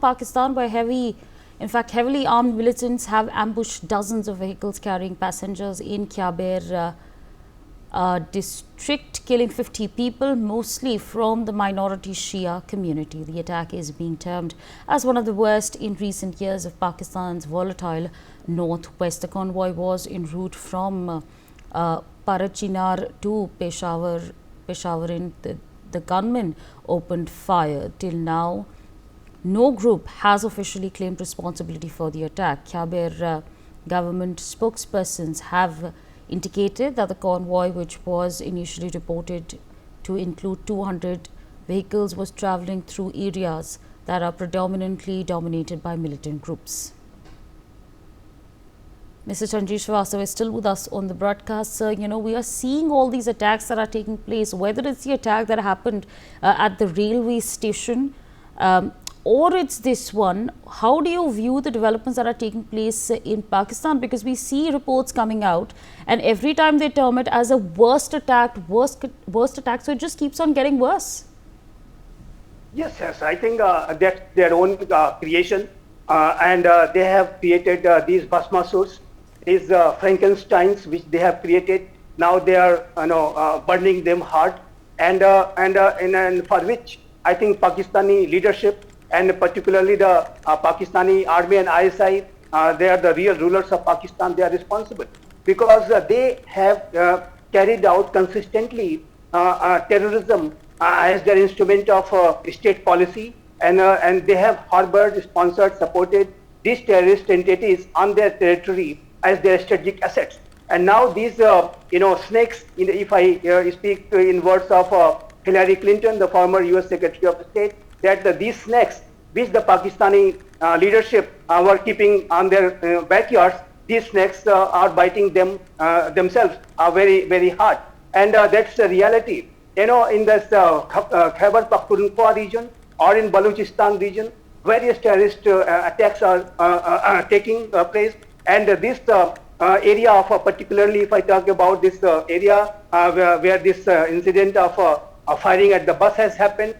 Pakistan, where heavily armed militants have ambushed dozens of vehicles carrying passengers in Khyber district, killing 50 people, mostly from the minority Shia community. The attack is being termed as one of the worst in recent years of Pakistan's volatile northwest. The convoy was en route from Parachinar to Peshawar. The gunmen opened fire. Till now, no group has officially claimed responsibility for the attack. Khyber government spokespersons have indicated that the convoy, which was initially reported to include 200 vehicles, was travelling through areas that are predominantly dominated by militant groups. Mr. Sanjeev Srivastava is still with us on the broadcast. Sir, we are seeing all these attacks that are taking place, whether it's the attack that happened at the railway station, or it's this one. How do you view the developments that are taking place in Pakistan? Because we see reports coming out, and every time they term it as a worst attack, so it just keeps on getting worse. Yes. I think that's their own creation, and they have created these Basmasurs, these Frankensteins, which they have created. Now they are, burning them hard, and for which I think Pakistani leadership, and particularly the Pakistani army and ISI, they are the real rulers of Pakistan. They are responsible because they have carried out consistently terrorism as their instrument of state policy, and they have harbored, sponsored, supported these terrorist entities on their territory as their strategic assets. And now these, snakes, if I speak in words of Hillary Clinton, the former US Secretary of State, that these snakes, which the Pakistani leadership were keeping on their backyards, these snakes are biting them themselves very, very hard. And that's the reality. In this Khyber Pakhtunkhwa region or in Balochistan region, various terrorist attacks are taking place. And this area of, particularly if I talk about this area where this incident of firing at the bus has happened,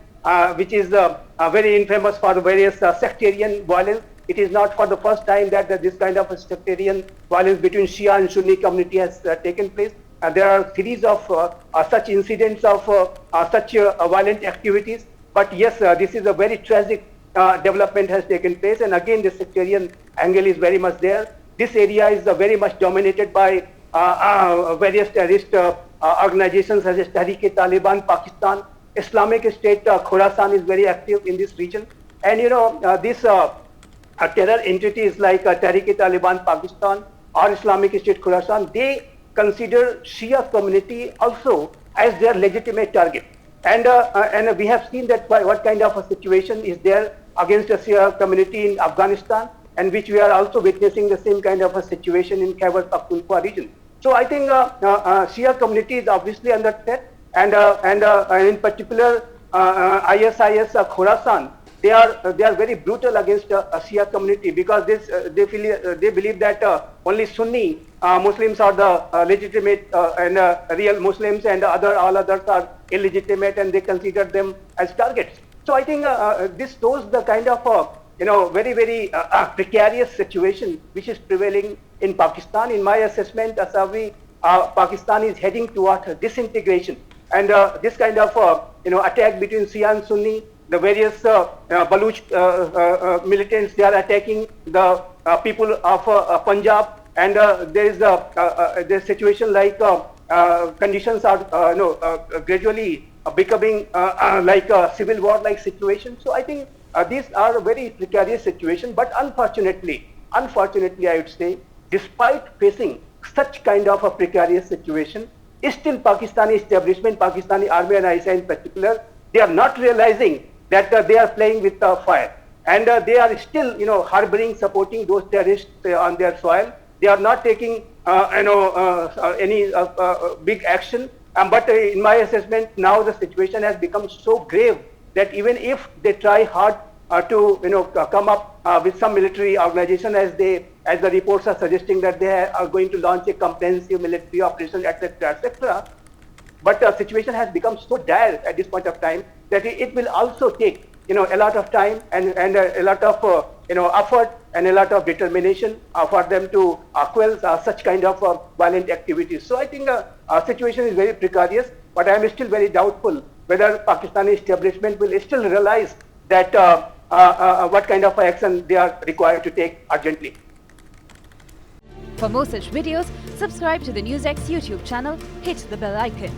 which is very infamous for the various sectarian violence. It is not for the first time that this kind of a sectarian violence between Shia and Sunni community has taken place. There are a series of such incidents of such violent activities. But yes, this is a very tragic development has taken place. And again, the sectarian angle is very much there. This area is very much dominated by various terrorist organizations such as Tehreek-e-Taliban Pakistan. Islamic State Khorasan is very active in this region. And these terror entities like Tehreek-e-Taliban Pakistan or Islamic State Khorasan, they consider Shia community also as their legitimate target. And we have seen that what kind of a situation is there against the Shia community in Afghanistan, and which we are also witnessing the same kind of a situation in Khyber Pakhtunkhwa region. So I think Shia community is obviously under threat, and in particular ISIS Khorasan, they are very brutal against Shia community because they believe that only Sunni Muslims are the legitimate and real Muslims, and all others are illegitimate, and they consider them as targets. So I think this shows the kind of very, very precarious situation which is prevailing in Pakistan. In my assessment, Pakistan is heading toward disintegration, and this kind of attack between Shia and Sunni, the various Baluch militants, they are attacking the people of Punjab, and there is the situation like conditions are gradually becoming like a civil war like situation. So I think these are a very precarious situation, but unfortunately I would say, despite facing such kind of a precarious situation, still Pakistani establishment, Pakistani army and ISI in particular, they are not realizing that they are playing with fire, and they are still harboring, supporting those terrorists on their soil. They are not taking any big action. But in my assessment, now the situation has become so grave that even if they try hard to come up with some military organization, as the reports are suggesting that they are going to launch a comprehensive military operation, etc., but the situation has become so dire at this point of time that it will also take a lot of time and a lot of effort and a lot of determination for them to quell such kind of violent activities. So I think our situation is very precarious, but I am still very doubtful whether Pakistani establishment will still realize that what kind of action they are required to take urgently. For more such videos, subscribe to the NewsX YouTube channel, hit the bell icon.